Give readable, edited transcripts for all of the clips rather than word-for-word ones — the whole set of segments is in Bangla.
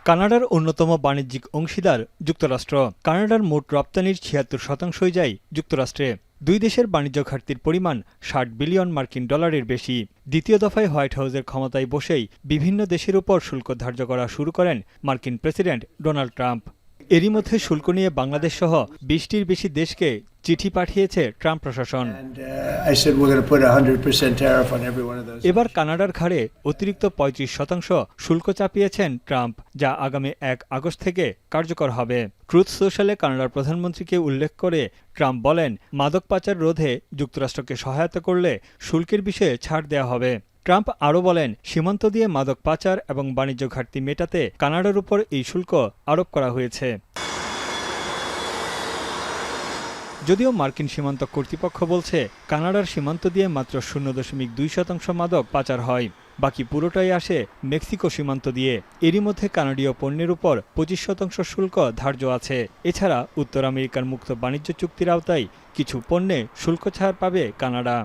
কানাডার অন্যতম বাণিজ্যিক অংশীদার যুক্তরাষ্ট্র। কানাডার মোট রপ্তানির ৭৬% যায় যুক্তরাষ্ট্রে। দুই দেশের বাণিজ্য ঘাটতির পরিমাণ $৬০ বিলিয়ন মার্কিন ডলারের বেশি। দ্বিতীয় দফায় হোয়াইট হাউসের ক্ষমতায় বসেই বিভিন্ন দেশের উপর শুল্ক ধার্য করা শুরু করেন মার্কিন প্রেসিডেন্ট ডোনাল্ড ট্রাম্প। এরই মধ্যে শুল্ক নিয়ে বাংলাদেশ সহ ২০টির বেশি দেশকে চিঠি পাঠিয়েছে ট্রাম্প প্রশাসন। এবার কানাডার ঘাড়ে অতিরিক্ত ৩৫% শুল্ক চাপিয়েছেন ট্রাম্প, যা আগামী ১ আগস্ট থেকে কার্যকর হবে। ট্রুথ সোশ্যালে কানাডার প্রধানমন্ত্রীকে উল্লেখ করে ট্রাম্প বলেন, মাদক পাচার রোধে যুক্তরাষ্ট্রকে সহায়তা করলে শুল্কের বিষয়ে ছাড় দেওয়া হবে। ট্রাম্প আরও বলেন, সীমান্ত দিয়ে মাদক পাচার এবং বাণিজ্য ঘাটতি মেটাতে কানাডার উপর এই শুল্ক আরোপ করা হয়েছে। যদিও মার্কিন সীমান্ত কর্তৃপক্ষ বলছে, কানাডার সীমান্ত দিয়ে মাত্র ০.২% মাদক পাচার হয়, বাকি পুরোটাই আসে মেক্সিকো সীমান্ত দিয়ে। এরই মধ্যে কানাডীয় পণ্যের উপর ২৫% শুল্ক ধার্য আছে। এছাড়া উত্তর আমেরিকার মুক্ত বাণিজ্য চুক্তির আওতায় কিছু পণ্যে শুল্ক ছাড় পাবে কানাডা।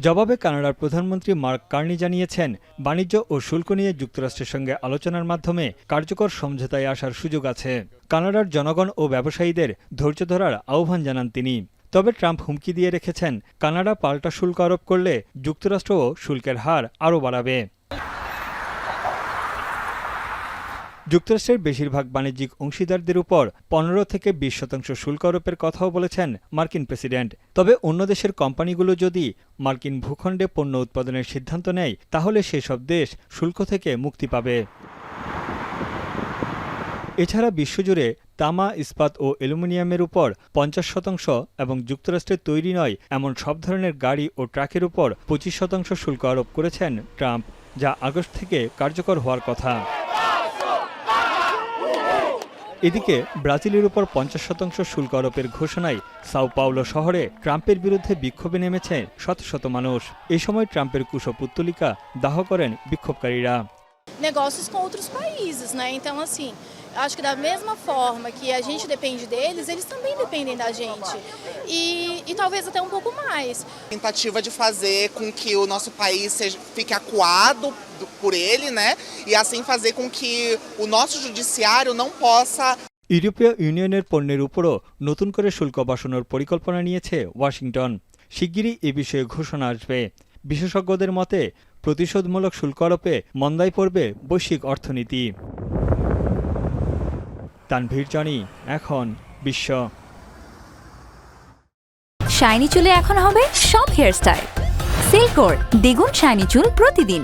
জবাবে কানাডার প্রধানমন্ত্রী মার্ক কার্নি জানিয়েছেন, বাণিজ্য ও শুল্ক নিয়ে যুক্তরাষ্ট্রের সঙ্গে আলোচনার মাধ্যমে কার্যকর সমঝোতায় আসার সুযোগ আছে। কানাডার জনগণ ও ব্যবসায়ীদের ধৈর্য ধরার আহ্বান জানান তিনি। তবে ট্রাম্প হুমকি দিয়ে রেখেছেন, কানাডা পাল্টা শুল্ক আরোপ করলে যুক্তরাষ্ট্রও শুল্কের হার আরও বাড়াবে। যুক্তরাষ্ট্রের বেশিরভাগ বাণিজ্যিক অংশীদারদের উপর ১৫ থেকে ২০% শুল্ক আরোপের কথাও বলেছেন মার্কিন প্রেসিডেন্ট। তবে অন্য দেশের কোম্পানিগুলো যদি মার্কিন ভূখণ্ডে পণ্য উৎপাদনের সিদ্ধান্ত নেয়, তাহলে সেসব দেশ শুল্ক থেকে মুক্তি পাবে। এছাড়া বিশ্বজুড়ে তামা, ইস্পাত ও অ্যালুমিনিয়ামের উপর ৫০% এবং যুক্তরাষ্ট্রে তৈরি নয় এমন সব ধরনের গাড়ি ও ট্রাকের উপর ২৫% শুল্ক আরোপ করেছেন ট্রাম্প, যা আগস্ট থেকে কার্যকর হওয়ার কথা। এদিকে ব্রাজিলের উপর ৫০% শুল্ক আরোপের ঘোষণায় সাও পাওলো শহরে ট্রাম্পের বিরুদ্ধে বিক্ষোভে নেমেছে শত শত মানুষ। এ সময় ট্রাম্পের কুশপুত্তলিকা দাহ করেন বিক্ষোভকারীরা। Negócios com outros países, né? Então, assim, acho que da mesma forma que a gente depende deles, eles também dependem da gente. E talvez até um pouco mais. Tentativa de fazer com que o nosso país fique acuado por ele, né? E assim fazer com que o nosso judiciário não possa. ইউরোপীয় ইউনিয়নের পণ্যের উপরও নতুন করে শুল্ক বসানোর পরিকল্পনা নিয়েছে ওয়াশিংটন। শিগগিরই এ বিষয়ে ঘোষণা আসবে। বিশেষজ্ঞদের মতে, প্রতিশোধমূলক শুল্ক আরোপে মন্দায় পড়বে বৈশ্বিক অর্থনীতি। তানভীর জনি, এখন বিশ্ব। শাইনি চুলে এখন হবে সব হেয়ারস্টাইল। সিল্কোর দ্বিগুণ শাইনি চুল প্রতিদিন।